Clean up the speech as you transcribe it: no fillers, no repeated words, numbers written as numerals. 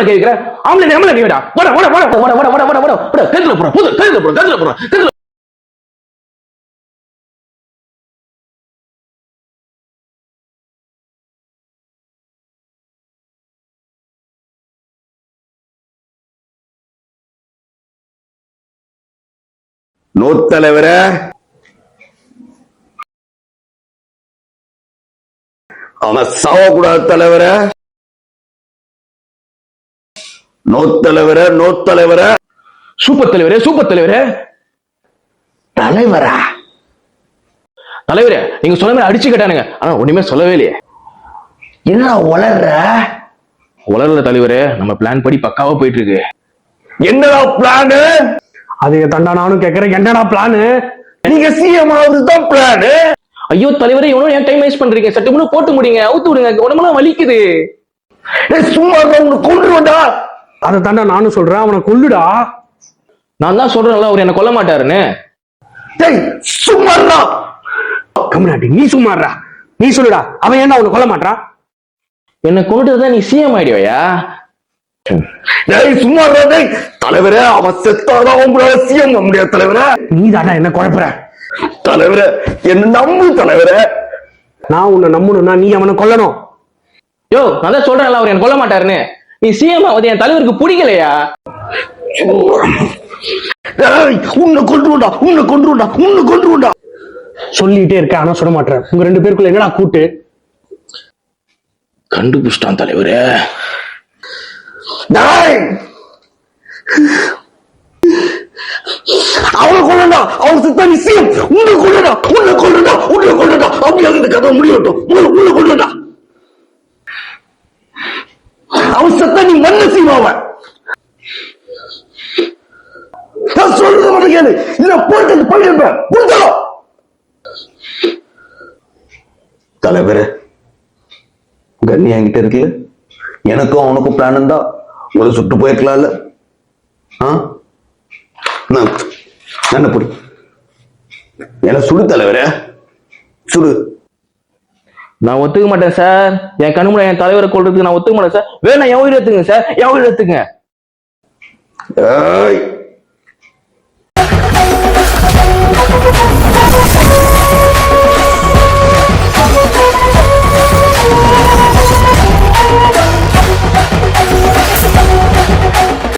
மேல கேக்குற ஆம்பளை நம்மள கேடா வட வட வட வட வட வட வட வட கேக்குல போற புது கேக்குல போற நோத் தலைவரே, அவன் சாவக்கூடாது தலைவரே. நோத் தலைவரே, நோத் தலைவரே. சூப்பர் தலைவரே, சூப்பர் தலைவரே. தலைவரா? தலைவரே, நீங்க சொன்ன மாதிரி அடிச்சு கேட்டானுங்க, ஆனா ஒண்ணுமே சொல்லவே இல்லையே. என்ன வளரல தலைவரே, நம்ம பிளான் படி பக்காவா போயிட்டு இருக்கு. என்னடா பிளான்? அது தண்டா நானும் கேக்குறேன், என்னடா பிளான்? நீங்க சிஎம் ஆகுறதுதான் பிளான். ஐயோ தலைவரே, இவனும் ஏன் டைம் வேஸ்ட் பண்றீங்க? சட்டு முன்னு போட்டு முடிங்க, அவுத்து விடுங்க, உடம்பெல்லாம் வலிக்குது. சும்மா உன்னை கொன்றுவா. அதை தாண்டா நானும் சொல்றேன், அவனை கொல்லுடா. நான் தான் சொல்றேன்ல, அவர் என்ன கொல்ல மாட்டாருன்னு. சும்மா கம்னாட்டி, நீ சும்மாறா. நீ சொல்லுடா, அவன் ஏன்டா அவனை கொல்ல மாட்டான்? என்ன கொண்டுதான் நீ சிஎம் ஆயிடுவையா? சும்மா தலைவரே, அவன் செத்தாதான் உங்களால சிஎம் முடியாது தலைவரே. நீ தாண்டா என்ன குழப்புற தலைவரே. என்ன நம்பு தலைவரே. நான் உன்னை நம்பணும்னா நீ அவனை கொல்லணும். யோ, நான் தான் சொல்றேன்ல, அவர் என்ன கொல்ல மாட்டாருன்னு. நீ சிஎம் ஆவது என் தலைவருக்கு பிடிக்கலையா? உன்னை கொன்றுடா, உன்னை கொன்றுடா, உன்னை கொன்றுடா சொல்லிட்டே இருக்க, ஆனா சொல்ல மாட்டேன். உங்க ரெண்டு பேருக்குள்ள என்னடா கூட்டு? கண்டுபிடிச்சிட்டான் தலைவரே. அவனை கொள்ளடா, அவன் சித்தா நிச்சயம். உன்னை கொள்ளடா, உன்னை கொள்ளடா, உன்னை கொள்ளடா. அப்படியாக இந்த கதை முடியட்டும். உன்னை கொள்ளடா. அவன் சத்தா நீ மண்ண செய்வாவ. சொல்றது மட்டும் கேளு, இல்ல போட்டு போயிருப்பேன். தலைவரே, கண்ணி என்கிட்ட இருக்குல்ல, எனக்கும் அவனுக்கும் பிளான் இருந்தா ஒரு சுட்டு போயிருக்கலாம்ல. என்ன புடி என்ன சுடு தலைவரே, சுடு. நான் ஒத்துக்க மாட்டேன் சார். என் கண்ணு முன்னாடி என் தலைவரை கொள்றதுக்கு நான் ஒத்துக்க மாட்டேன் சார். வேணா என் உயிர் எடுத்துங்க சார், என் உயிர் எடுத்துங்க.